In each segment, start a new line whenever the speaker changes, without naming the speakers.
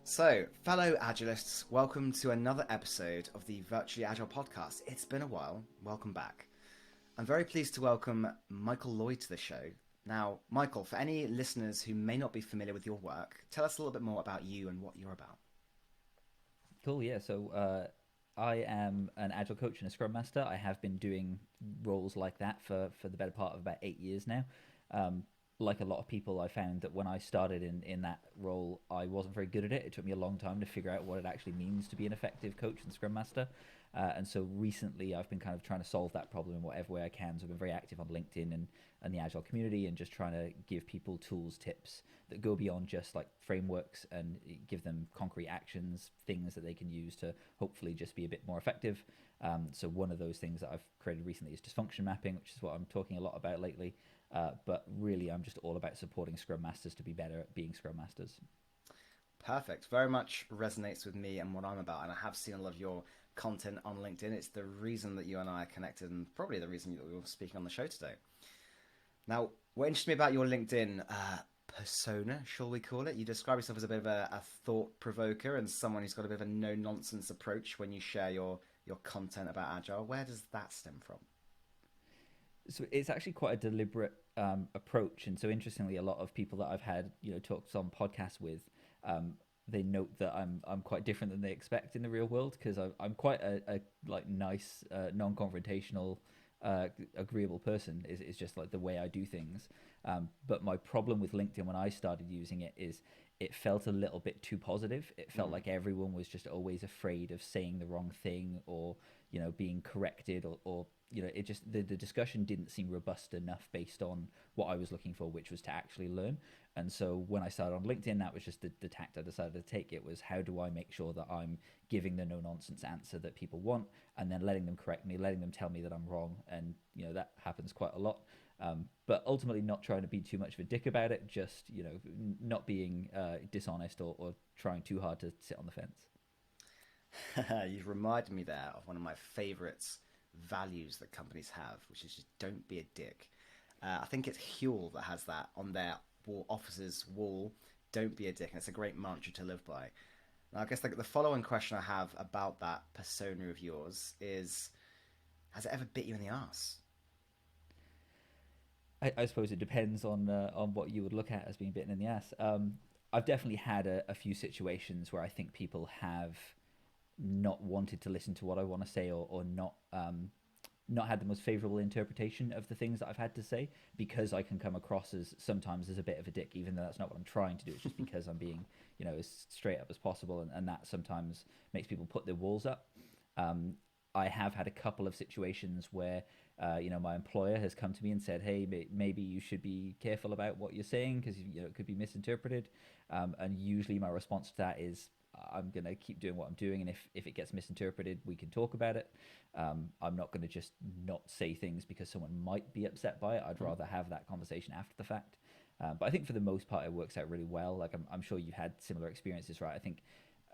So, fellow Agilists, welcome to another episode of the Virtually Agile podcast. It's been a while. Welcome back. I'm very pleased to welcome Michael Lloyd to the show. Now, Michael, for any listeners who may not be familiar with your work, tell us a little bit more about you and what you're about.
Cool, yeah. So I am an agile coach and a scrum master. I have been doing roles like that for the better part of about 8 years now. Um, like a lot of people, I found that when I started in that role, I wasn't very good at it. It took me a long time to figure out what it actually means to be an effective coach and scrum master. And so recently, I've been kind of trying to solve that problem in whatever way I can. So I've been very active on LinkedIn and the Agile community and just trying to give people tools, tips that go beyond just like frameworks and give them concrete actions, things that they can use to hopefully just be a bit more effective. So one of those things that I've created recently is dysfunction mapping, which is what I'm talking a lot about lately. But really, I'm just all about supporting Scrum Masters to be better at being Scrum Masters.
Perfect. Very much resonates with me and what I'm about, and I have seen a lot of your content on LinkedIn. It's the reason that you and I are connected, and probably the reason that we're speaking on the show today. Now, what interests me about your LinkedIn persona, shall we call it? You describe yourself as a bit of a thought provoker and someone who's got a bit of a no nonsense approach when you share your content about Agile. Where does that stem from?
So it's actually quite a deliberate approach, and so interestingly, a lot of people that I've had talks on podcasts with, they note that I'm quite different than they expect in the real world because I'm quite a like nice, non-confrontational, agreeable person. Is just like the way I do things. But my problem with LinkedIn when I started using it is it felt a little bit too positive. It felt
Mm.
like everyone was just always afraid of saying the wrong thing or being corrected or it just the discussion didn't seem robust enough based on what I was looking for, which was to actually learn. And so when I started on LinkedIn, that was just the tact I decided to take. It was, how do I make sure that I'm giving the no nonsense answer that people want, and then letting them correct me, letting them tell me that I'm wrong. And that happens quite a lot. But ultimately, not trying to be too much of a dick about it, just not being dishonest or trying too hard to sit on the fence.
You've reminded me there of one of my favourite values that companies have, which is just don't be a dick. I think it's Huel that has that on their office's wall. Don't be a dick, and it's a great mantra to live by. Now, I guess the following question I have about that persona of yours is: has it ever bit you in the ass?
I suppose it depends on what you would look at as being bitten in the ass. I've definitely had a few situations where I think people have not wanted to listen to what I want to say or not had the most favorable interpretation of the things that I've had to say because I can come across as sometimes as a bit of a dick, even though that's not what I'm trying to do. It's just because I'm being, as straight up as possible, and that sometimes makes people put their walls up. Um, I have had a couple of situations where, my employer has come to me and said, "Hey, maybe you should be careful about what you're saying because it could be misinterpreted." And usually my response to that is, I'm going to keep doing what I'm doing, and if it gets misinterpreted, we can talk about it. I'm not going to just not say things because someone might be upset by it. I'd rather have that conversation after the fact. But I think for the most part, it works out really well. Like I'm sure you've had similar experiences, right? I think,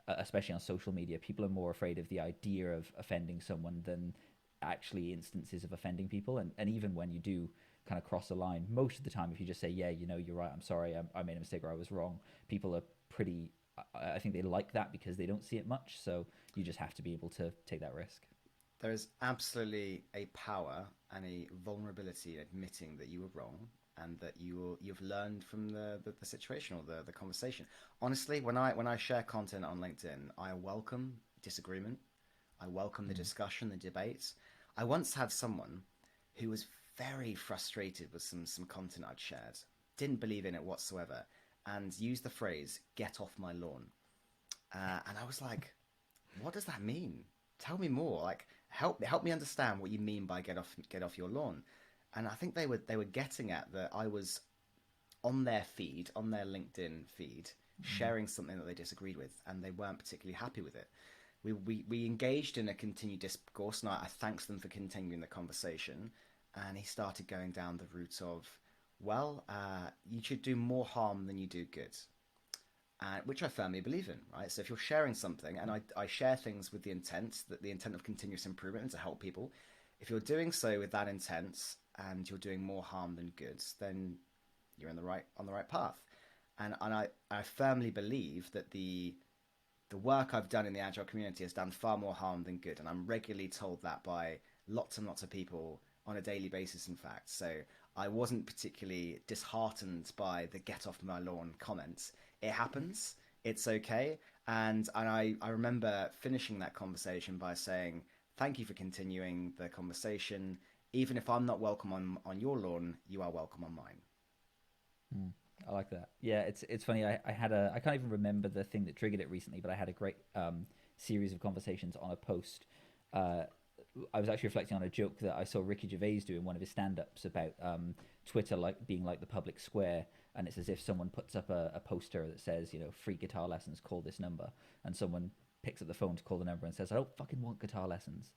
especially on social media, people are more afraid of the idea of offending someone than actually instances of offending people. And even when you do kind of cross the line, most of the time, if you just say, yeah, you're right, I'm sorry, I made a mistake or I was wrong, people are pretty, I think they like that because they don't see it much. So you just have to be able to take that risk.
There is absolutely a power and a vulnerability in admitting that you were wrong and that you've learned from the situation or the conversation. Honestly, when I share content on LinkedIn, I welcome disagreement. I welcome the
Mm.
discussion, the debates. I once had someone who was very frustrated with some content I'd shared, didn't believe in it whatsoever, and used the phrase "get off my lawn." And I was like, what does that mean? Tell me more. Like, help me understand what you mean by get off your lawn. And I think they were getting at that I was on their feed, on their LinkedIn feed,
Mm.
sharing something that they disagreed with, and they weren't particularly happy with it. We engaged in a continued discourse, and I thanked them for continuing the conversation. And he started going down the route of, well, you should do more harm than you do good, which I firmly believe in, right? So if you're sharing something, and I share things with the intent of continuous improvement and to help people, if you're doing so with that intent and you're doing more harm than good, then you're in the right on the right path. And I firmly believe that the the work I've done in the Agile community has done far more harm than good, and I'm regularly told that by lots and lots of people on a daily basis, in fact. So I wasn't particularly disheartened by the "get off my lawn" comments. It happens. It's okay. And I remember finishing that conversation by saying, "Thank you for continuing the conversation. Even if I'm not welcome on your lawn, you are welcome on mine."
Mm, I like that. Yeah, it's funny. I had a I can't even remember the thing that triggered it recently, but I had a great series of conversations on a post. Uh, I was actually reflecting on a joke that I saw Ricky Gervais do in one of his stand-ups about Twitter like being like the public square, and it's as if someone puts up a poster that says, you know, free guitar lessons, call this number, and someone picks up the phone to call the number and says, I don't fucking want guitar lessons.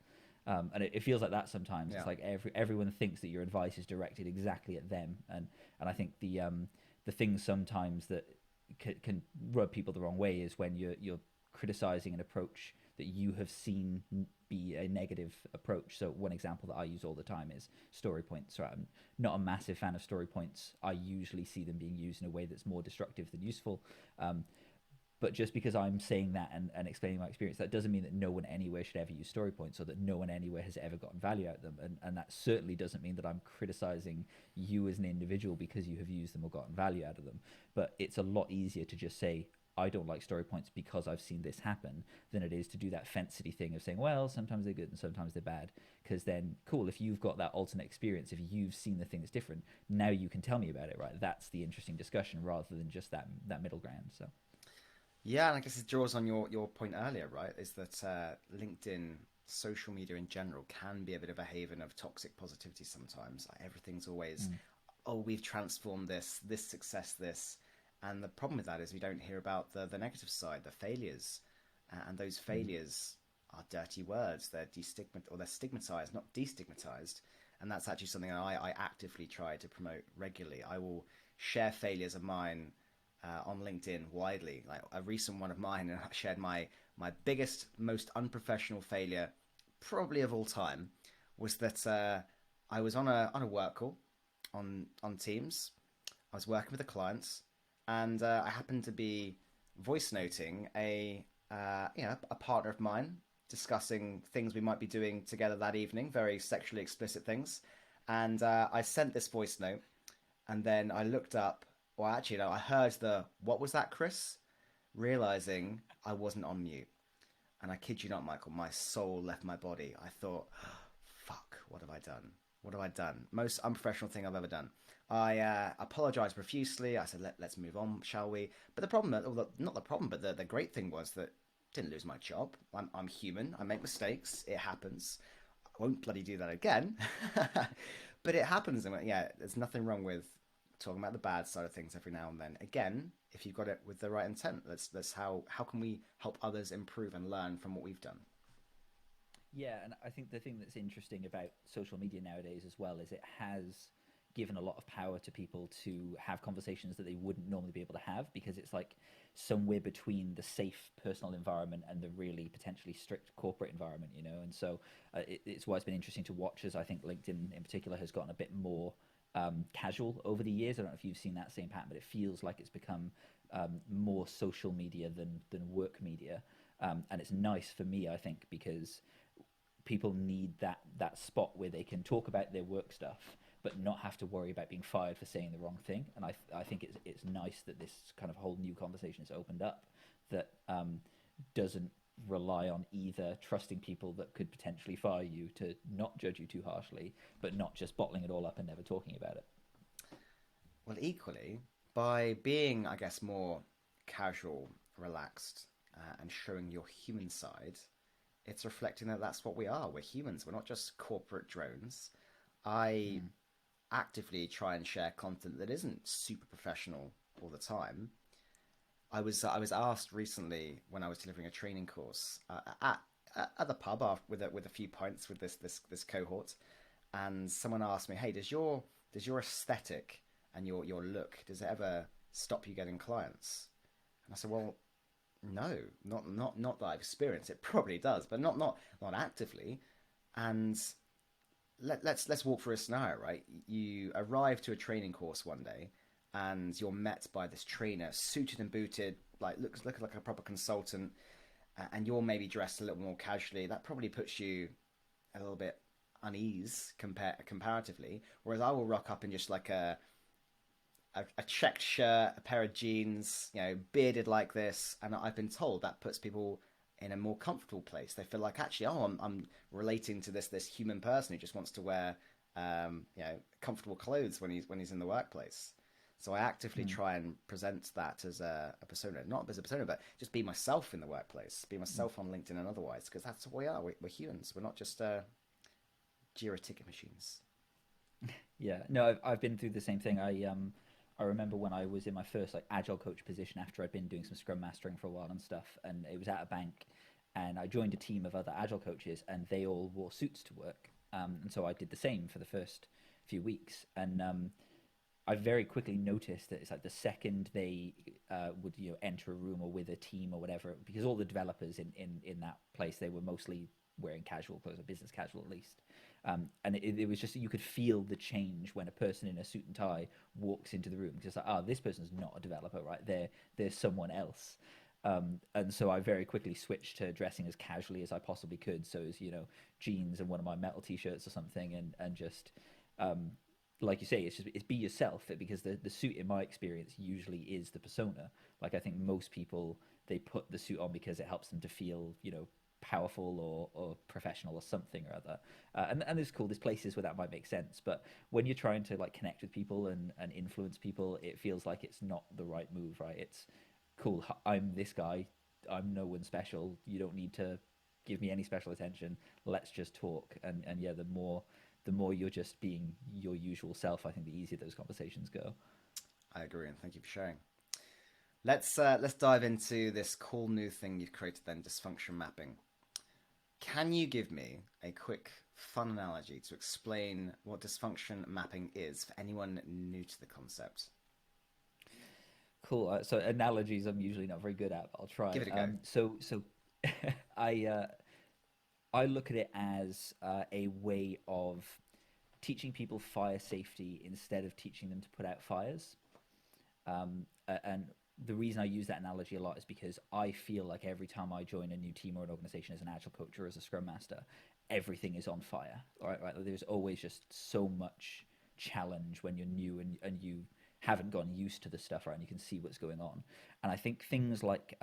And it feels like that sometimes.
Yeah.
It's like everyone thinks that your advice is directed exactly at them, and I think the thing sometimes that can rub people the wrong way is when you're criticizing an approach that you have seen be a negative approach. So one example that I use all the time is story points. Right? I'm not a massive fan of story points. I usually see them being used in a way that's more destructive than useful. But just because I'm saying that and explaining my experience, that doesn't mean that no one anywhere should ever use story points, or that no one anywhere has ever gotten value out of them. And that certainly doesn't mean that I'm criticizing you as an individual because you have used them or gotten value out of them. But it's a lot easier to just say, I don't like story points because I've seen this happen, than it is to do that fence-y thing of saying, well, sometimes they're good and sometimes they're bad. Because then, cool, if you've got that alternate experience, if you've seen the thing that's different, now you can tell me about it, right? That's the interesting discussion rather than just that middle ground. So.
Yeah, and I guess it draws on your point earlier, right? Is that LinkedIn, social media in general, can be a bit of a haven of toxic positivity sometimes. Like everything's always, oh, we've transformed this success, this. And the problem with that is we don't hear about the negative side, the failures. And those failures are dirty words. They're stigmatized, not destigmatized. And that's actually something I actively try to promote regularly. I will share failures of mine on LinkedIn widely. Like a recent one of mine, and I shared my biggest, most unprofessional failure, probably of all time, was that I was on a work call on Teams. I was working with a client, and I happened to be voice noting a partner of mine discussing things we might be doing together that evening, very sexually explicit things. And I sent this voice note, and then I looked up. Well, actually, no, I heard "What was that, Chris?" realizing I wasn't on mute. And I kid you not, Michael, my soul left my body. I thought, fuck, what have I done? What have I done? Most unprofessional thing I've ever done. I apologized profusely. I said, let's move on, shall we? But the problem, not the problem, but the great thing was that I didn't lose my job. I'm human. I make mistakes. It happens. I won't bloody do that again. But it happens. And yeah, there's nothing wrong with talking about the bad side of things every now and then. Again, if you've got it with the right intent, that's how can we help others improve and learn from what we've done.
Yeah, and I think the thing that's interesting about social media nowadays as well is it has given a lot of power to people to have conversations that they wouldn't normally be able to have, because it's like somewhere between the safe personal environment and the really potentially strict corporate environment, you know. And so it's why it's been interesting to watch, as I think LinkedIn in particular has gotten a bit more casual over the years. I don't know if you've seen that same pattern, but it feels like it's become more social media than work media. And it's nice for me, I think, because people need that spot where they can talk about their work stuff but not have to worry about being fired for saying the wrong thing. And I think it's nice that this kind of whole new conversation has opened up that doesn't rely on either trusting people that could potentially fire you to not judge you too harshly, but not just bottling it all up and never talking about it.
Well, equally, by being, I guess, more casual, relaxed, and showing your human side, it's reflecting that that's what we are. We're humans. We're not just corporate drones. I actively try and share content that isn't super professional all the time. I was asked recently when I was delivering a training course at the pub with a few pints with this cohort, and someone asked me, "Hey, does your aesthetic and your look, does it ever stop you getting clients?" And I said, "Well, no, not that I've experienced. It probably does, but not actively." And let's walk through a scenario, right? You arrive to a training course one day, and you're met by this trainer, suited and booted, like looks like a proper consultant. and you're maybe dressed a little more casually, that probably puts you a little bit unease comparatively. Whereas I will rock up in just like a checked shirt, a pair of jeans, bearded like this, and I've been told that puts people in a more comfortable place. They feel like actually, oh, I'm relating to this human person who just wants to wear comfortable clothes when he's in the workplace. So I actively
Mm.
try and present that as a persona, not as a persona, but just be myself in the workplace, be
Mm.
myself on LinkedIn and otherwise, because that's what we are. We're humans. We're not just Jira ticket machines.
Yeah, no, I've been through the same thing. I remember when I was in my first like agile coach position after I'd been doing some scrum mastering for a while and stuff, and it was at a bank, and I joined a team of other agile coaches, and they all wore suits to work, and so I did the same for the first few weeks, and I very quickly noticed that it's like the second they would enter a room or with a team or whatever, because all the developers in that place, they were mostly wearing casual clothes or business casual at least, and it was just you could feel the change when a person in a suit and tie walks into the room, because like, oh, this person's not a developer, right? They're someone else. And so I very quickly switched to dressing as casually as I possibly could, so as jeans and one of my metal t-shirts or something, and just um, like you say, it's be yourself, because the suit in my experience usually is the persona. Like I think most people, they put the suit on because it helps them to feel powerful or professional or something or other. And it's cool. There's places where that might make sense, but when you're trying to like connect with people and influence people, it feels like it's not the right move, right? It's cool. I'm this guy. I'm no one special. You don't need to give me any special attention. Let's just talk. And yeah, the more you're just being your usual self, I think the easier those conversations go.
I agree, and thank you for sharing. Let's dive into this cool new thing you've created then, dysfunction mapping. Can you give me a quick, fun analogy to explain what dysfunction mapping is for anyone new to the concept?
Cool. So analogies, I'm usually not very good at, but I'll
Give
try.
it a go.
So I I look at it as a way of teaching people fire safety instead of teaching them to put out fires. And the reason I use that analogy a lot is because I feel like every time I join a new team or an organization as an agile coach or as a scrum master, everything is on fire. Right? There's always just so much challenge when you're new and you haven't gotten used to the stuff, right? And you can see what's going on. And I think things like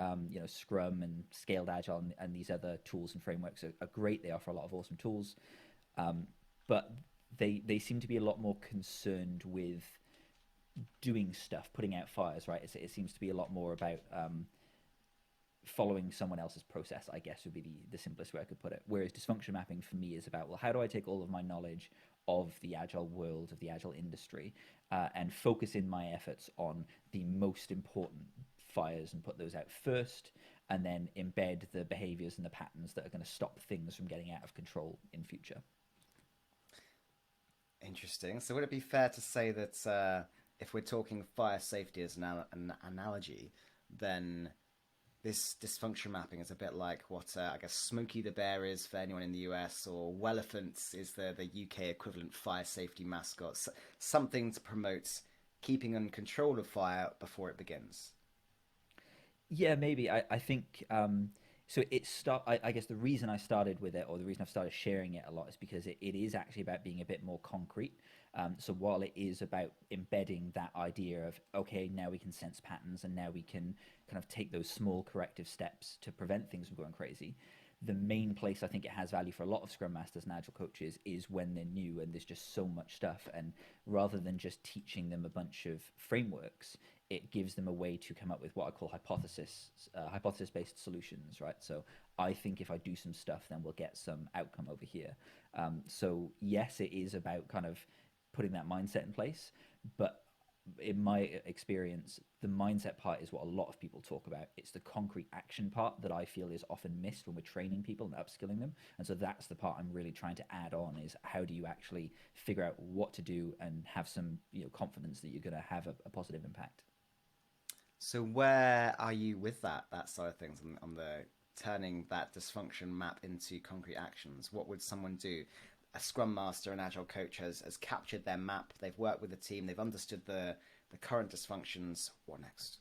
Scrum and Scaled Agile and these other tools and frameworks are great. They offer a lot of awesome tools, um, but they seem to be a lot more concerned with doing stuff, putting out fires, right? It seems to be a lot more about following someone else's process, I guess would be the simplest way I could put it. Whereas dysfunction mapping for me is about, well, how do I take all of my knowledge of the agile world, of the agile industry, and focus in my efforts on the most important fires and put those out first, and then embed the behaviors and the patterns that are going to stop things from getting out of control in future.
Interesting. So would it be fair to say that if we're talking fire safety as an analogy, then this dysfunction mapping is a bit like what I guess Smokey the Bear is for anyone in the US, or Wellefants is the UK equivalent fire safety mascot. Something to promote keeping in control of fire before it begins.
Yeah, maybe. I think so. I guess the reason I started with it, or the reason I've started sharing it a lot, is because it is actually about being a bit more concrete. So while it is about embedding that idea of okay, now we can sense patterns, and now we can kind of take those small corrective steps to prevent things from going crazy. The main place I think it has value for a lot of scrum masters and agile coaches is when they're new and there's just so much stuff, and rather than just teaching them a bunch of frameworks, it gives them a way to come up with what I call hypothesis based solutions, right? So I think if I do some stuff, then we'll get some outcome over here. So yes, it is about kind of putting that mindset in place, but in my experience, the mindset part is what a lot of people talk about. It's the concrete action part that I feel is often missed when we're training people and upskilling them. And so that's the part I'm really trying to add on, is how do you actually figure out what to do and have some confidence that you're going to have a positive impact.
So where are you with that side of things on the turning that dysfunction map into concrete actions? What would someone do? A scrum master, an agile coach has captured their map. They've worked with the team. They've understood the current dysfunctions. What next?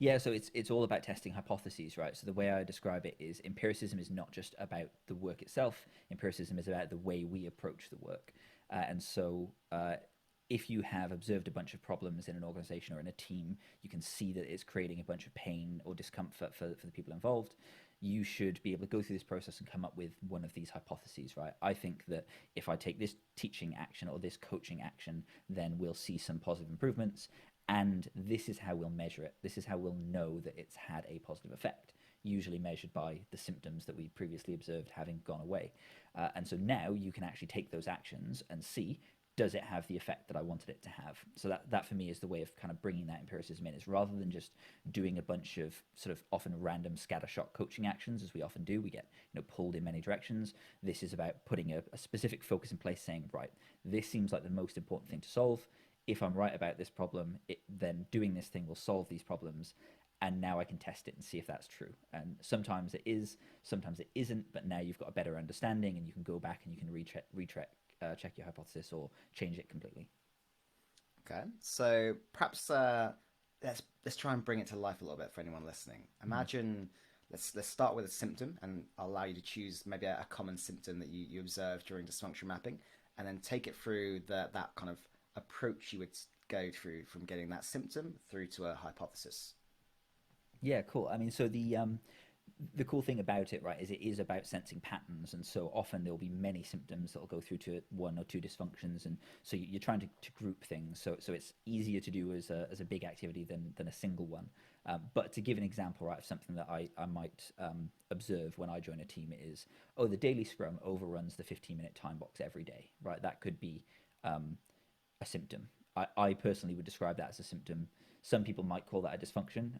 Yeah, so it's all about testing hypotheses, right? So the way I describe it is empiricism is not just about the work itself. Empiricism is about the way we approach the work. And so if you have observed a bunch of problems in an organization or in a team, you can see that it's creating a bunch of pain or discomfort for the people involved. You should be able to go through this process and come up with one of these hypotheses, right? I think that if I take this teaching action or this coaching action, then we'll see some positive improvements. And this is how we'll measure it. This is how we'll know that it's had a positive effect, usually measured by the symptoms that we previously observed having gone away. And so now you can actually take those actions and see, does it have the effect that I wanted it to have? So that for me is the way of kind of bringing that empiricism in, is rather than just doing a bunch of sort of often random scattershot coaching actions, as we often do, we get pulled in many directions. This is about putting a specific focus in place, saying, right, this seems like the most important thing to solve. If I'm right about this problem, then doing this thing will solve these problems. And now I can test it and see if that's true. And sometimes it is, sometimes it isn't. But now you've got a better understanding, and you can go back and you can check your hypothesis or change it completely.
Okay, so perhaps let's try and bring it to life a little bit for anyone listening.
Mm.
Imagine let's start with a symptom, and I'll allow you to choose maybe a common symptom that you observe during dysfunction mapping, and then take it through that kind of approach you would go through from getting that symptom through to a hypothesis.
Yeah, cool. I mean, so the cool thing about it, right, is it is about sensing patterns, and so often there will be many symptoms that will go through to one or two dysfunctions, and so you're trying to group things. So it's easier to do as a big activity than a single one. But to give an example, right, of something that I might observe when I join a team is, oh, the daily scrum overruns the 15-minute time box every day, right? That could be um, a symptom. I personally would describe that as a symptom. Some people might call that a dysfunction.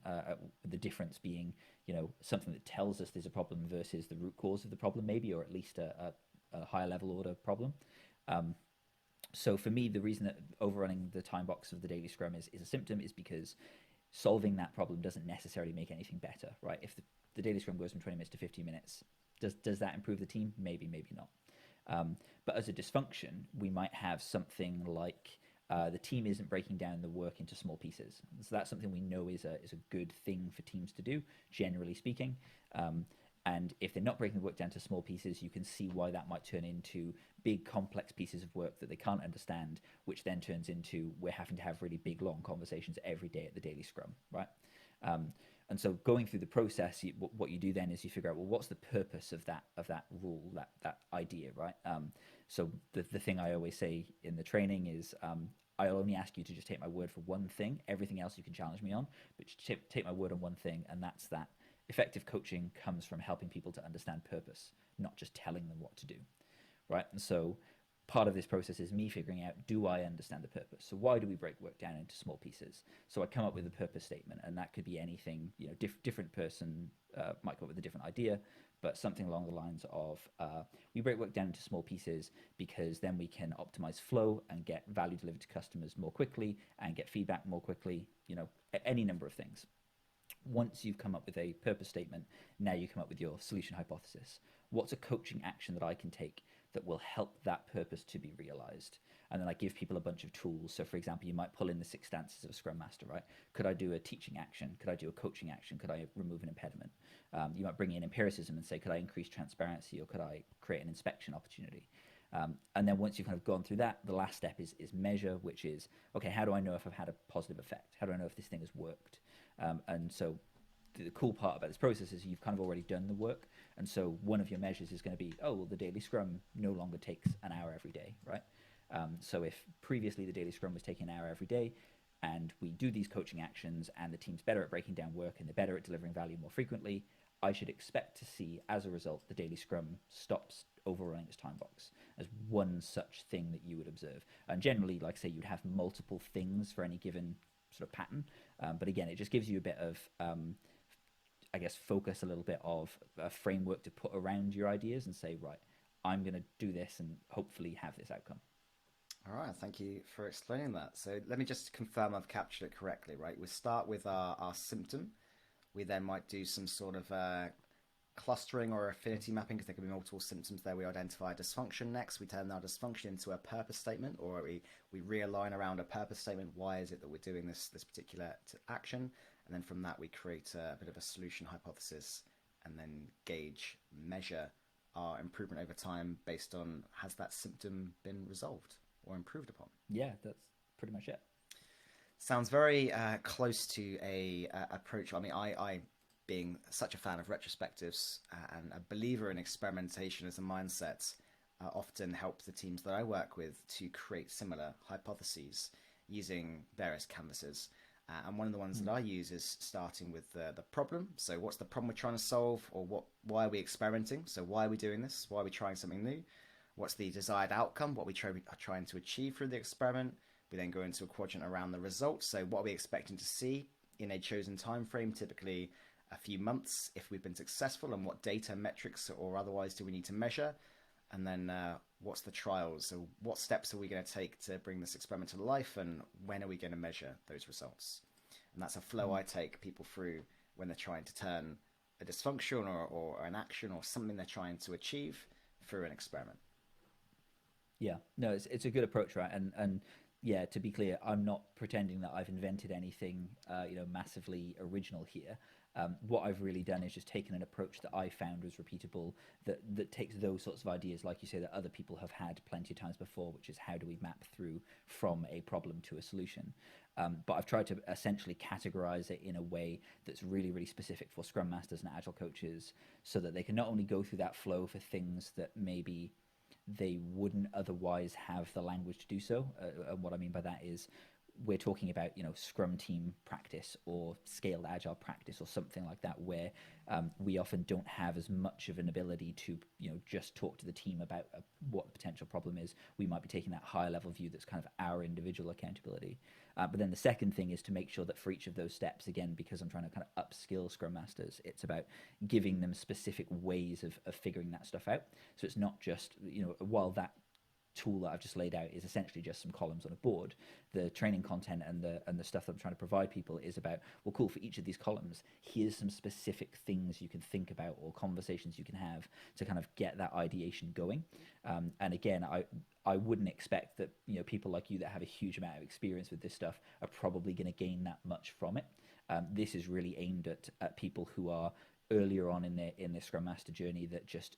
The difference being, something that tells us there's a problem versus the root cause of the problem, maybe, or at least a higher level order problem. Um, so for me, the reason that overrunning the time box of the daily scrum is a symptom is because solving that problem doesn't necessarily make anything better, right? If the daily scrum goes from 20 minutes to 15 minutes, does that improve the team? Maybe, maybe not. But as a dysfunction, we might have something like the team isn't breaking down the work into small pieces. So that's something we know is a good thing for teams to do, generally speaking. And if they're not breaking the work down to small pieces, you can see why that might turn into big, complex pieces of work that they can't understand, which then turns into we're having to have really big, long conversations every day at the daily scrum, right? Um, and so going through the process, what you do then is you figure out, well, what's the purpose of that rule, that idea, right? So the thing I always say in the training is I'll only ask you to just take my word for one thing. Everything else you can challenge me on, but take my word on one thing, and that's that effective coaching comes from helping people to understand purpose, not just telling them what to do, right? And so part of this process is me figuring out, do I understand the purpose? So why do we break work down into small pieces? So I come up with a purpose statement, and that could be anything. Different person might come up with a different idea, but something along the lines of we break work down into small pieces because then we can optimize flow and get value delivered to customers more quickly and get feedback more quickly. Any number of things. Once you've come up with a purpose statement, now you come up with your solution hypothesis. What's a coaching action that I can take that will help that purpose to be realized? And then I give people a bunch of tools. So, for example, you might pull in the 6 stances of a Scrum Master, right? Could I do a teaching action? Could I do a coaching action? Could I remove an impediment? You might bring in empiricism and say, could I increase transparency, or could I create an inspection opportunity? And then once you've kind of gone through that, the last step is measure, which is, okay, how do I know if I've had a positive effect? How do I know if this thing has worked? And so the cool part about this process is you've kind of already done the work. And so one of your measures is going to be, oh, well, the daily scrum no longer takes an hour every day, right? So if previously the daily scrum was taking an hour every day, and we do these coaching actions and the team's better at breaking down work and they're better at delivering value more frequently, I should expect to see, as a result, the daily scrum stops overrunning its time box as one such thing that you would observe. And generally, like I say, you'd have multiple things for any given sort of pattern. But again, it just gives you a bit of, I guess, focus, a little bit of a framework to put around your ideas and say, right, I'm going to do this and hopefully have this outcome.
All right, thank you for explaining that. So let me just confirm I've captured it correctly, right? We start with our symptom. We then might do some sort of clustering or affinity mapping, because there can be multiple symptoms there. We identify dysfunction next. We turn our dysfunction into a purpose statement, or we realign around a purpose statement. Why is it that we're doing this particular action? And then from that, we create a bit of a solution hypothesis and then gauge, measure our improvement over time based on has that symptom been resolved or improved upon.
Yeah, that's pretty much it.
Sounds very close to a approach. I mean, I being such a fan of retrospectives and a believer in experimentation as a mindset, often help the teams that I work with to create similar hypotheses using various canvases. And one of the ones that I use is starting with the problem. So what's the problem we're trying to solve, or why are we experimenting? So why are we doing this? Why are we trying something new? What's the desired outcome? What are trying to achieve through the experiment? We then go into a quadrant around the results. So what are we expecting to see in a chosen time frame, typically a few months if we've been successful, and what data, metrics, or otherwise do we need to measure? And then what's the trials? So what steps are we going to take to bring this experiment to life, and when are we going to measure those results? And that's a flow I take people through when they're trying to turn a dysfunction or an action or something they're trying to achieve through an experiment.
Yeah, no, it's a good approach, right? And yeah, to be clear, I'm not pretending that I've invented anything, massively original here. What I've really done is just taken an approach that I found was repeatable, that takes those sorts of ideas, like you say, that other people have had plenty of times before, which is how do we map through from a problem to a solution. But I've tried to essentially categorize it in a way that's really, really specific for Scrum Masters and Agile coaches, so that they can not only go through that flow for things that maybe they wouldn't otherwise have the language to do so. And what I mean by that is we're talking about, Scrum team practice or scaled Agile practice or something like that, where we often don't have as much of an ability to, just talk to the team about what the potential problem is. We might be taking that higher level view that's kind of our individual accountability. But then the second thing is to make sure that for each of those steps, again, because I'm trying to kind of upskill Scrum Masters, it's about giving them specific ways of figuring that stuff out. So it's not just, while that tool that I've just laid out is essentially just some columns on a board, the training content and the stuff that I'm trying to provide people is about, well, cool, for each of these columns, here's some specific things you can think about or conversations you can have to kind of get that ideation going. And again, I wouldn't expect that, people like you that have a huge amount of experience with this stuff are probably going to gain that much from it. This is really aimed at people who are earlier on in their Scrum Master journey, that just,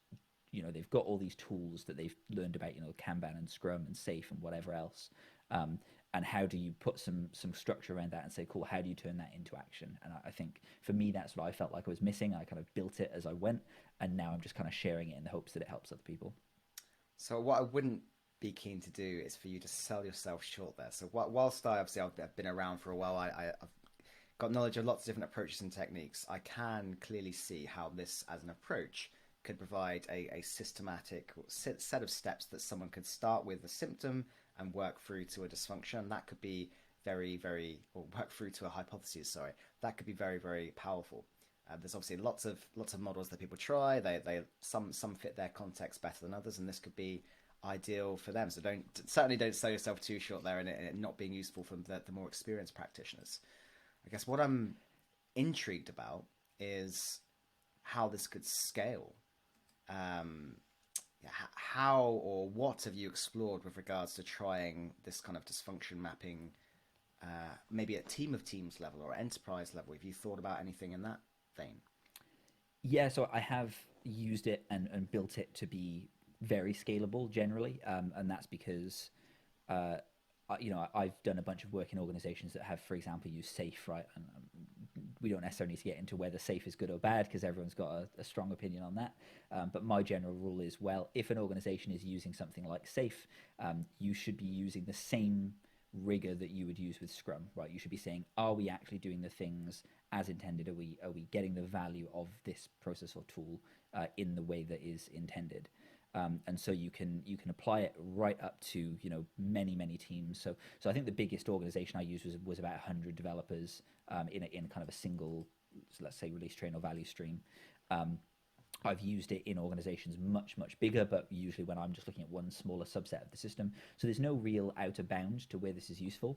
they've got all these tools that they've learned about, Kanban and Scrum and Safe and whatever else. And how do you put some structure around that and say, cool, how do you turn that into action? And I think for me, that's what I felt like I was missing. I kind of built it as I went, and now I'm just kind of sharing it in the hopes that it helps other people.
So what I wouldn't be keen to do is for you to sell yourself short there. So whilst I've been around for a while, I've got knowledge of lots of different approaches and techniques. I can clearly see how this as an approach could provide a systematic set of steps that someone could start with a symptom and work through to a dysfunction. That could be or work through to a hypothesis, sorry. That could be very, very powerful. There's obviously lots of models that people try. Some fit their context better than others, and this could be ideal for them. So certainly don't sell yourself too short there, and it not being useful for the more experienced practitioners. I guess what I'm intrigued about is how this could scale. How or what have you explored with regards to trying this kind of dysfunction mapping, maybe at team of teams level or enterprise level? Have you thought about anything in that vein?
Yeah, so I have used it and built it to be very scalable generally, and that's because I've done a bunch of work in organizations that have, for example, used Safe, right? And we don't necessarily need to get into whether Safe is good or bad, because everyone's got a strong opinion on that. But my general rule is, well, if an organization is using something like Safe, you should be using the same rigor that you would use with Scrum, right? You should be saying, are we actually doing the things as intended? Are we getting the value of this process or tool in the way that is intended? And so you can apply it right up to many teams. So I think the biggest organization I used was about 100 developers in kind of a single, let's say, release train or value stream. I've used it in organizations much bigger, but usually when I'm just looking at one smaller subset of the system. So there's no real outer bound to where this is useful.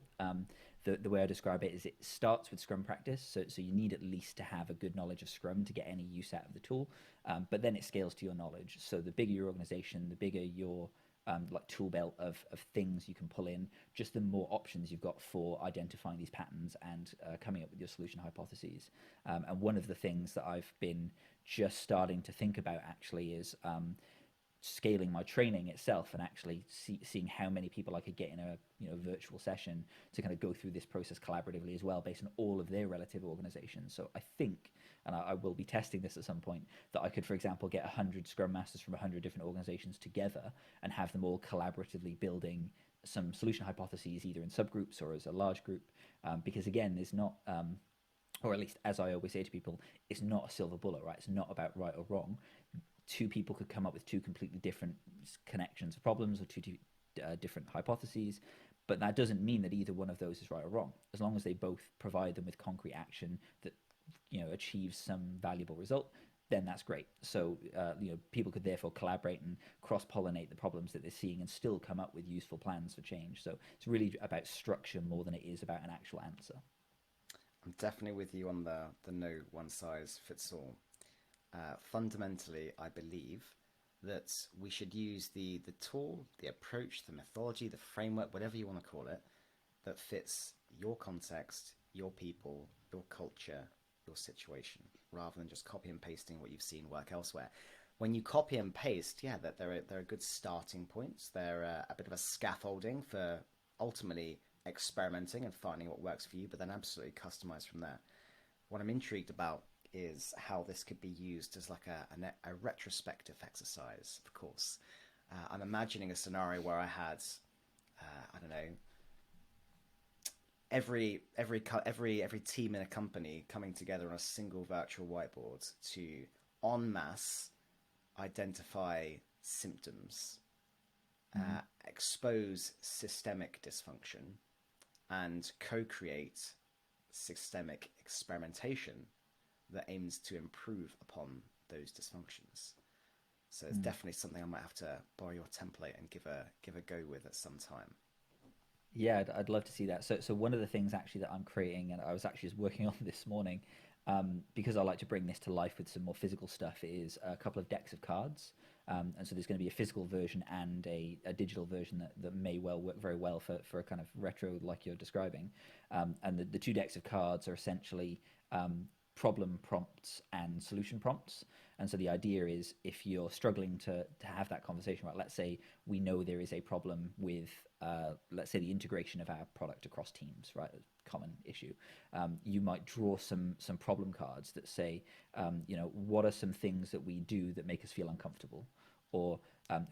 the way I describe it is it starts with Scrum practice. So you need at least to have a good knowledge of Scrum to get any use out of the tool. But then it scales to your knowledge. So the bigger your organization, the bigger your like tool belt of things you can pull in, just the more options you've got for identifying these patterns and coming up with your solution hypotheses. And one of the things that I've been just starting to think about actually is scaling my training itself and actually seeing how many people I could get in a virtual session to kind of go through this process collaboratively as well, based on all of their relative organizations. So I think, and I will be testing this at some point, that I could, for example, get 100 Scrum Masters from 100 different organizations together and have them all collaboratively building some solution hypotheses, either in subgroups or as a large group. Because again, there's not, or at least as I always say to people, it's not a silver bullet, right? It's not about right or wrong. Two people could come up with two completely different connections of problems or two different hypotheses, but that doesn't mean that either one of those is right or wrong. As long as they both provide them with concrete action that achieves some valuable result, then that's great. So people could therefore collaborate and cross-pollinate the problems that they're seeing and still come up with useful plans for change. So it's really about structure more than it is about an actual answer.
I'm definitely with you on the no one size fits all. Fundamentally, I believe that we should use the tool, the approach, the methodology, the framework, whatever you want to call it, that fits your context, your people, your culture, your situation, rather than just copy and pasting what you've seen work elsewhere. When you copy and paste, yeah, that there are good starting points. They're a bit of a scaffolding for ultimately experimenting and finding what works for you, but then absolutely customize from there. What I'm intrigued about is how this could be used as like a retrospective exercise, of course. I'm imagining a scenario where I had, I don't know, every team in a company coming together on a single virtual whiteboard to en masse identify symptoms, expose systemic dysfunction, and co-create systemic experimentation that aims to improve upon those dysfunctions. So it's definitely something I might have to borrow your template and give a go with at some time.
Yeah, I'd love to see that. So one of the things actually that I'm creating, and I was actually just working on this morning, because I like to bring this to life with some more physical stuff, is a couple of decks of cards. And so there's going to be a physical version and a digital version that may well work very well for a kind of retro like you're describing. And the two decks of cards are essentially problem prompts and solution prompts. And so the idea is, if you're struggling to have that conversation, right, let's say we know there is a problem with, let's say, the integration of our product across teams, right, a common issue. You might draw some problem cards that say, what are some things that we do that make us feel uncomfortable? Or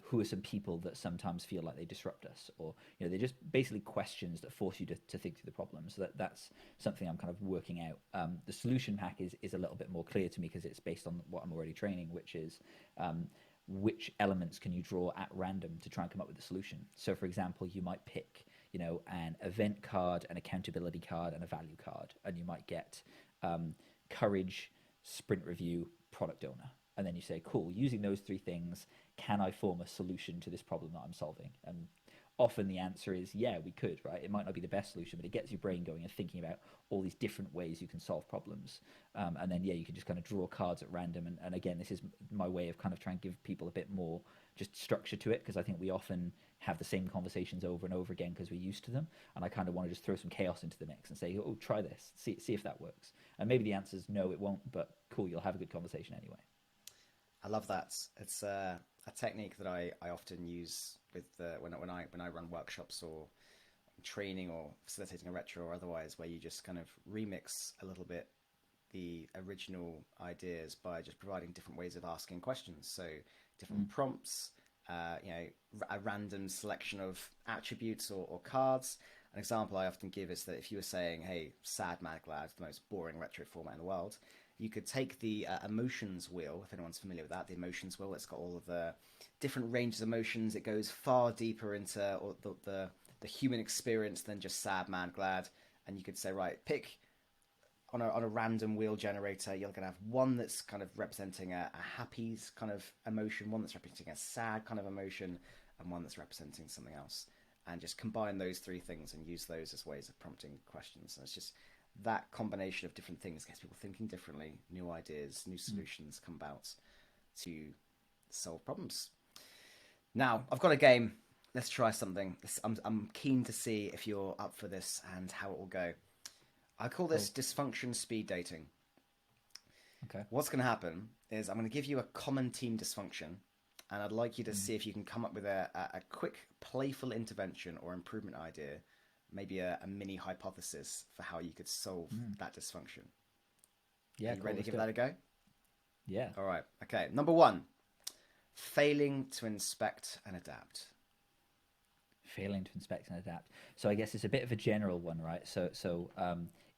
who are some people that sometimes feel like they disrupt us? Or they're just basically questions that force you to think through the problem. So that's something I'm kind of working out. The solution pack is a little bit more clear to me because it's based on what I'm already training, which is which elements can you draw at random to try and come up with a solution. So for example, you might pick an event card, an accountability card, and a value card, and you might get courage, sprint review, product owner. And then you say, cool, using those three things, can I form a solution to this problem that I'm solving? And often the answer is, yeah, we could, right? It might not be the best solution, but it gets your brain going and thinking about all these different ways you can solve problems. And then, yeah, you can just kind of draw cards at random. And again, this is my way of kind of trying to give people a bit more just structure to it, because I think we often have the same conversations over and over again because we're used to them. And I kind of want to just throw some chaos into the mix and say, oh, try this, see if that works. And maybe the answer is no, it won't, but cool, you'll have a good conversation anyway.
I love that. It's a technique that I often use with when I run workshops or training or facilitating a retro or otherwise, where you just kind of remix a little bit the original ideas by just providing different ways of asking questions. So different prompts, a random selection of attributes or cards. An example I often give is that if you were saying, hey, sad, mad, glad, the most boring retro format in the world, you could take the emotions wheel, if anyone's familiar with that, the emotions wheel. It's got all of the different ranges of emotions. It goes far deeper into the human experience than just sad, mad, glad. And you could say, right, pick on a random wheel generator. You're going to have one that's kind of representing a happy kind of emotion, one that's representing a sad kind of emotion, and one that's representing something else. and just combine those three things and use those as ways of prompting questions. And it's just that combination of different things gets people thinking differently, new ideas, new solutions come about to solve problems. Now, I've got a game. Let's try something. I'm keen to see if you're up for this and how it will go. I call this dysfunction speed dating.
Okay.
What's going to happen is I'm going to give you a common team dysfunction, and I'd like you to see if you can come up with a quick, playful intervention or improvement idea, maybe a mini hypothesis for how you could solve that dysfunction.
Yeah,
Are you ready to give that a go?
Yeah.
All right. Okay. Number 1, failing to inspect and adapt.
Failing to inspect and adapt. So I guess it's a bit of a general one, right? So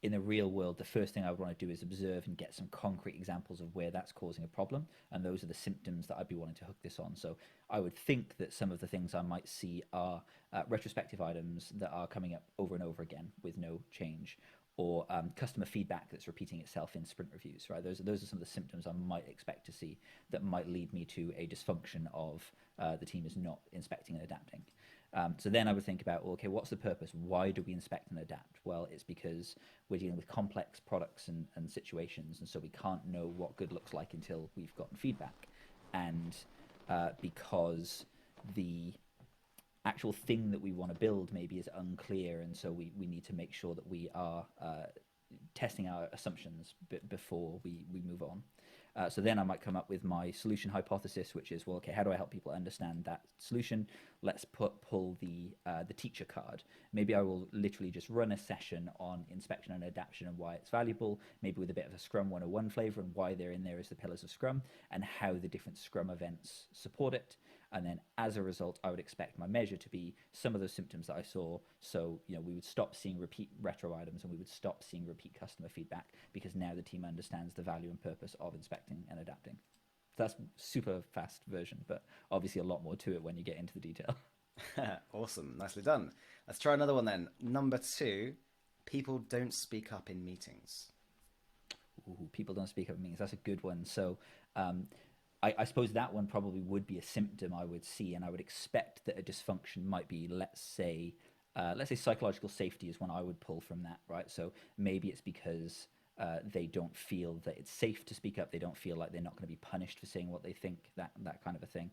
in the real world, the first thing I would want to do is observe and get some concrete examples of where that's causing a problem, and those are the symptoms that I'd be wanting to hook this on. So I would think that some of the things I might see are retrospective items that are coming up over and over again with no change, or customer feedback that's repeating itself in sprint reviews, right? Those are some of the symptoms I might expect to see that might lead me to a dysfunction of the team is not inspecting and adapting. So then I would think about, well, okay, what's the purpose? Why do we inspect and adapt? Well, it's because we're dealing with complex products and situations, and so we can't know what good looks like until we've gotten feedback. And because the actual thing that we want to build maybe is unclear, and so we need to make sure that we are testing our assumptions before we move on. So then I might come up with my solution hypothesis, which is, well, okay, how do I help people understand that solution? Let's pull the teacher card. Maybe I will literally just run a session on inspection and adaptation and why it's valuable, maybe with a bit of a Scrum 101 flavor and why they're in there as the pillars of Scrum and how the different Scrum events support it. And then as a result, I would expect my measure to be some of those symptoms that I saw. So, we would stop seeing repeat retro items and we would stop seeing repeat customer feedback because now the team understands the value and purpose of inspecting and adapting. So that's super fast version, but obviously a lot more to it when you get into the detail.
Awesome. Nicely done. Let's try another one then. Number 2, people don't speak up in meetings.
Ooh, people don't speak up in meetings. That's a good one. So, I suppose that one probably would be a symptom I would see, and I would expect that a dysfunction might be, let's say psychological safety is one I would pull from that, right? So maybe it's because they don't feel that it's safe to speak up. They don't feel like they're not going to be punished for saying what they think, that kind of a thing.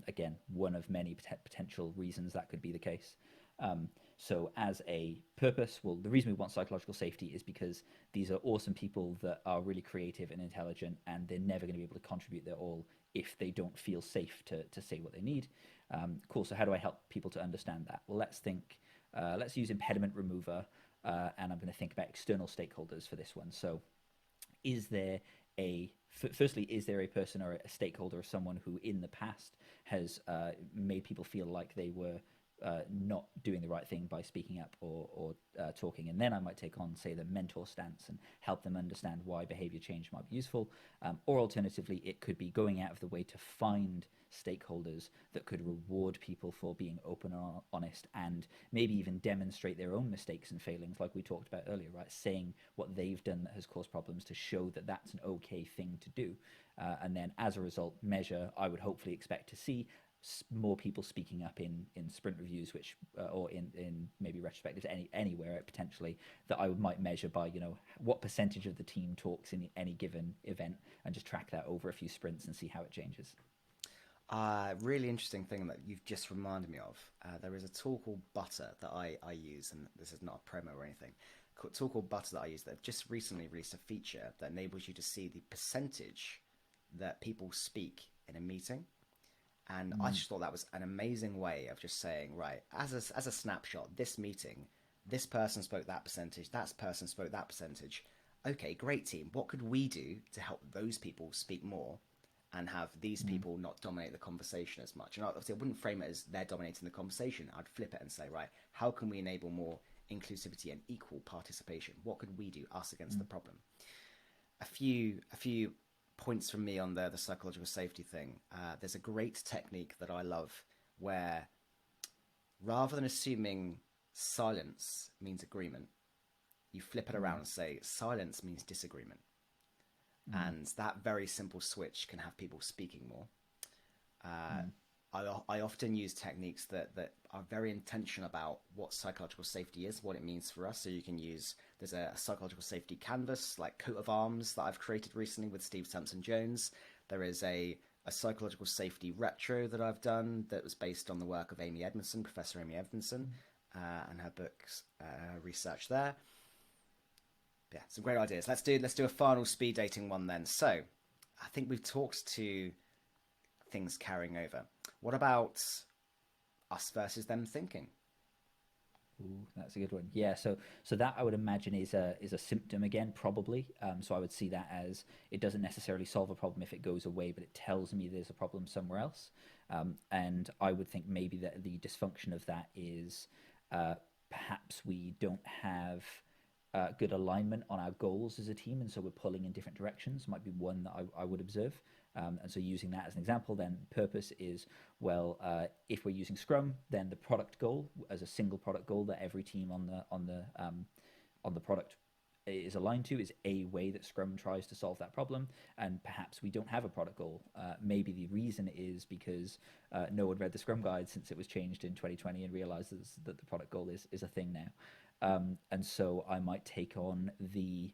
Again, one of many potential reasons that could be the case. So as a purpose, well, the reason we want psychological safety is because these are awesome people that are really creative and intelligent, and they're never going to be able to contribute their all if they don't feel safe to say what they need. Cool. So how do I help people to understand that? Well, let's use impediment remover, and I'm going to think about external stakeholders for this one. So is there firstly, is there a person or a stakeholder or someone who in the past has made people feel like they were not doing the right thing by speaking up or talking? And then I might take on, say, the mentor stance and help them understand why behavior change might be useful. Or alternatively, it could be going out of the way to find stakeholders that could reward people for being open and honest, and maybe even demonstrate their own mistakes and failings, like we talked about earlier, right? Saying what they've done that has caused problems to show that that's an okay thing to do. And then as a result, measure, I would hopefully expect to see more people speaking up in sprint reviews, which or in maybe retrospectives anywhere potentially, that I might measure by what percentage of the team talks in any given event, and just track that over a few sprints and see how it changes.
Really interesting thing that you've just reminded me of. There is a tool called Butter that I use, and this is not a promo or anything. A tool called Butter that I use that just recently released a feature that enables you to see the percentage that people speak in a meeting. And I just thought that was an amazing way of just saying, right, as a snapshot, this meeting, this person spoke that percentage, that person spoke that percentage. Okay, great team. What could we do to help those people speak more and have these people not dominate the conversation as much? And obviously I wouldn't frame it as they're dominating the conversation. I'd flip it and say, right, how can we enable more inclusivity and equal participation? What could we do, us against the problem? A few points from me on the psychological safety thing. There's a great technique that I love where rather than assuming silence means agreement, you flip it around and say silence means disagreement. And that very simple switch can have people speaking more. I often use techniques that are very intentional about what psychological safety is, what it means for us. So you can use, there's a psychological safety canvas, like coat of arms, that I've created recently with Steve Sampson Jones. There is a psychological safety retro that I've done that was based on the work of Amy Edmondson, Professor Amy Edmondson, and her books, research there. Yeah, some great ideas. Let's do a final speed dating one then. So I think we've talked to things carrying over. What about us versus them thinking?
Ooh, that's a good one. Yeah, so that I would imagine is a symptom again, probably. So I would see that as it doesn't necessarily solve a problem if it goes away, but it tells me there's a problem somewhere else. And I would think maybe that the dysfunction of that is perhaps we don't have good alignment on our goals as a team, and so we're pulling in different directions. Might be one that I would observe. And so using that as an example, then purpose is, well, if we're using Scrum, then the product goal as a single product goal that every team on the product is aligned to is a way that Scrum tries to solve that problem. And perhaps we don't have a product goal. Maybe the reason is because no one read the Scrum guide since it was changed in 2020 and realizes that the product goal is a thing now. And so I might take on the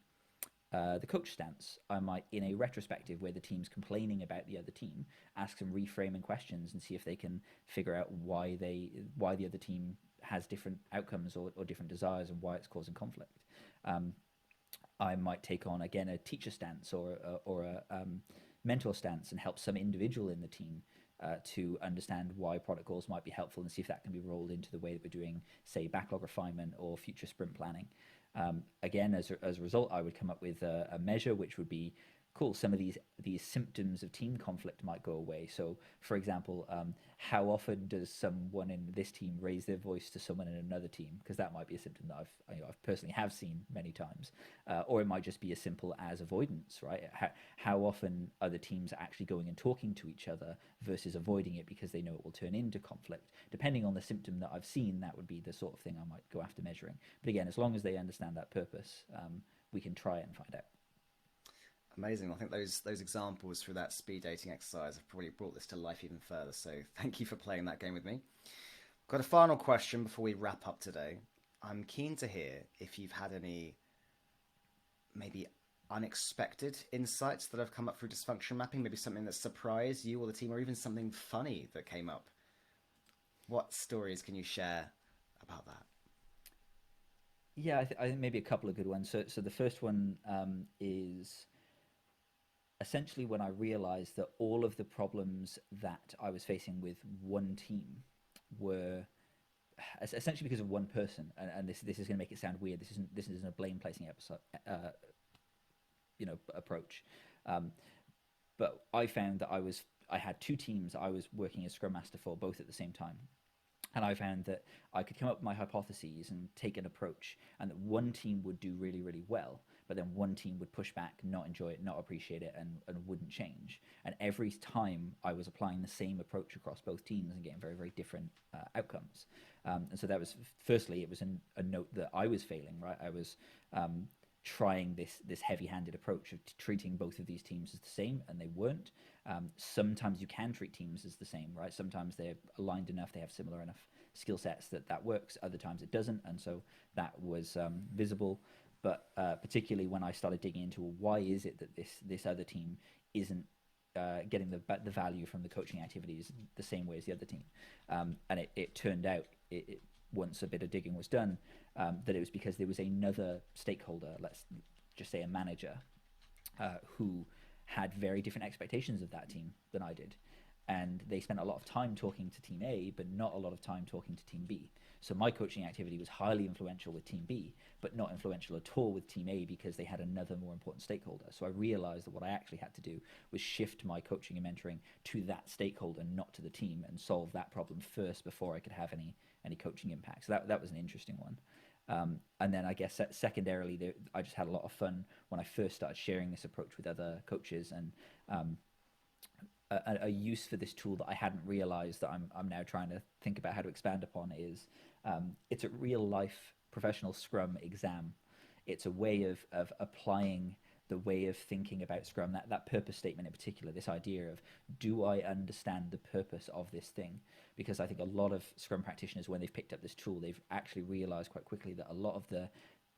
coach stance. I might, in a retrospective where the team's complaining about the other team, ask some reframing questions and see if they can figure out why the other team has different outcomes or different desires and why it's causing conflict. I might take on again a teacher stance or a mentor stance and help some individual in the team to understand why product goals might be helpful and see if that can be rolled into the way that we're doing, say, backlog refinement or future sprint planning. Again, as a result, I would come up with a measure which would be cool. Some of these symptoms of team conflict might go away. So, for example, how often does someone in this team raise their voice to someone in another team? Because that might be a symptom that I've personally have seen many times, or it might just be as simple as avoidance, right? How often are the teams actually going and talking to each other versus avoiding it because they know it will turn into conflict? Depending on the symptom that I've seen, that would be the sort of thing I might go after measuring. But again, as long as they understand that purpose, we can try and find out.
Amazing. I think those examples through that speed dating exercise have probably brought this to life even further. So thank you for playing that game with me. Got a final question before we wrap up today. I'm keen to hear if you've had any maybe unexpected insights that have come up through dysfunction mapping, maybe something that surprised you or the team, or even something funny that came up. What stories can you share about that?
Yeah, I think maybe a couple of good ones. So the first one is essentially when I realized that all of the problems that I was facing with one team were essentially because of one person, and this is going to make it sound weird. This isn't a blame placing episode, approach. But I found that I had two teams I was working as Scrum Master for, both at the same time. And I found that I could come up with my hypotheses and take an approach, and that one team would do really, really well, but then one team would push back, not enjoy it, not appreciate it, and wouldn't change. And every time I was applying the same approach across both teams and getting very, very different outcomes. And so that was, firstly, it was a note that I was failing, right? I was trying this heavy-handed approach of treating both of these teams as the same, and they weren't. Sometimes you can treat teams as the same, right? Sometimes they're aligned enough, they have similar enough skill sets that works. Other times it doesn't, and so that was visible. But particularly when I started digging into why is it that this other team isn't getting the value from the coaching activities the same way as the other team, and it turned out once a bit of digging was done, that it was because there was another stakeholder, let's just say a manager, who had very different expectations of that team than I did. And they spent a lot of time talking to Team A, but not a lot of time talking to Team B. So my coaching activity was highly influential with Team B, but not influential at all with Team A because they had another more important stakeholder. So I realized that what I actually had to do was shift my coaching and mentoring to that stakeholder, not to the team, and solve that problem first before I could have any coaching impact. So that was an interesting one. And then I guess secondarily, I just had a lot of fun when I first started sharing this approach with other coaches, and a use for this tool that I hadn't realized that I'm now trying to think about how to expand upon is it's a real life professional Scrum exam. It's a way of applying the way of thinking about Scrum, that purpose statement in particular, this idea of, do I understand the purpose of this thing? Because I think a lot of Scrum practitioners, when they've picked up this tool, they've actually realized quite quickly that a lot of the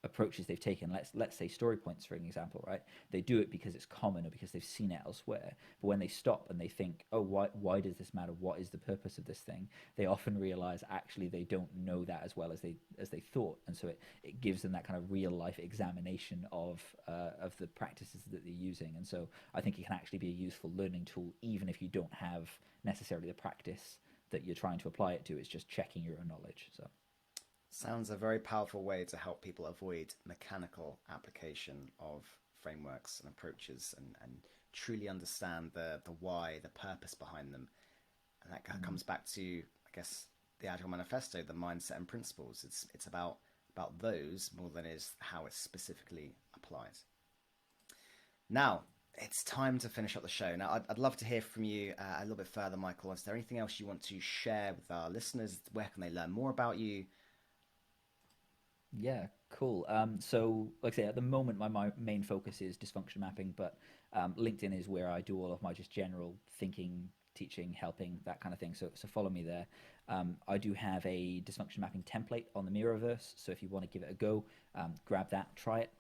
approaches they've taken, let's say story points for an example, right? They do it because it's common or because they've seen it elsewhere. But when they stop and they think, oh, why does this matter? What is the purpose of this thing? They often realize actually they don't know that as well as they thought, and so it gives them that kind of real life examination of the practices that they're using. And so I think it can actually be a useful learning tool even if you don't have necessarily the practice that you're trying to apply it to. It's just checking your own knowledge. So
sounds a very powerful way to help people avoid mechanical application of frameworks and approaches, and truly understand the why, the purpose behind them. And that comes back to, I guess, the Agile Manifesto, the mindset and principles. It's about those more than is how it's specifically applied. Now, it's time to finish up the show. Now, I'd love to hear from you a little bit further, Michael. Is there anything else you want to share with our listeners? Where can they learn more about you?
yeah, cool. So, like I say, at the moment, my main focus is dysfunction mapping, but LinkedIn is where I do all of my just general thinking, teaching, helping, that kind of thing. So follow me there. I do have a dysfunction mapping template on the Mirrorverse. So if you want to give it a go, grab that, try it.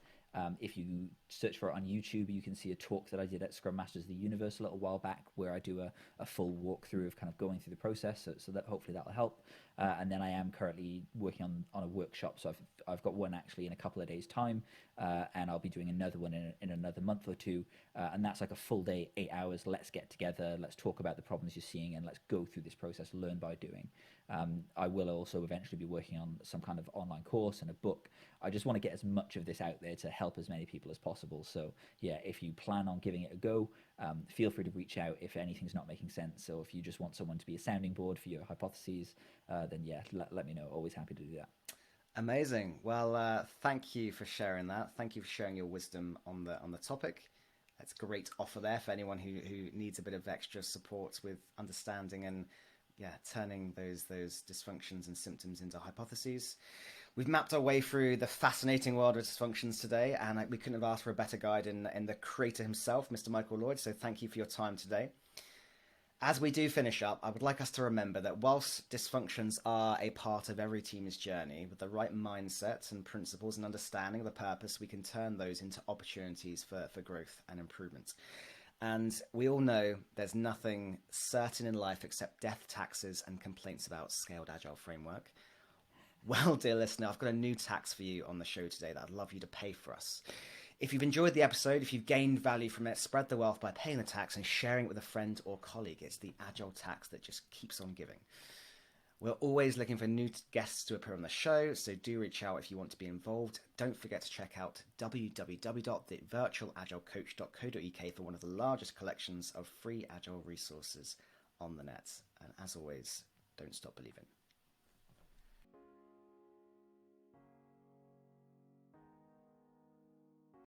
If you search for it on YouTube, you can see a talk that I did at Scrum Masters of the Universe a little while back, where I do a full walkthrough of kind of going through the process. So that hopefully that'll help. And then I am currently working on a workshop. So I've got one actually in a couple of days' time, and I'll be doing another one in another month or two. And that's like a full day, 8 hours. Let's get together. Let's talk about the problems you're seeing, and let's go through this process, learn by doing. I will also eventually be working on some kind of online course and a book. I just want to get as much of this out there to help as many people as possible. So yeah, if you plan on giving it a go, feel free to reach out if anything's not making sense. So if you just want someone to be a sounding board for your hypotheses, then yeah, let me know. Always happy to do that.
Amazing. Well, thank you for sharing that. Thank you for sharing your wisdom on the topic. That's a great offer there for anyone who needs a bit of extra support with understanding and turning those dysfunctions and symptoms into hypotheses. We've mapped our way through the fascinating world of dysfunctions today, and we couldn't have asked for a better guide in the creator himself, Mr. Michael Lloyd. So thank you for your time today. As we do finish up, I would like us to remember that whilst dysfunctions are a part of every team's journey, with the right mindset and principles and understanding of the purpose, we can turn those into opportunities for growth and improvement. And we all know there's nothing certain in life except death, taxes, and complaints about scaled agile framework. Well, dear listener, I've got a new tax for you on the show today that I'd love you to pay for us. If you've enjoyed the episode, if you've gained value from it, spread the wealth by paying the tax and sharing it with a friend or colleague. It's the Agile tax that just keeps on giving. We're always looking for new guests to appear on the show, so do reach out if you want to be involved. Don't forget to check out www.thevirtualagilecoach.co.uk for one of the largest collections of free Agile resources on the net. And as always, don't stop believing.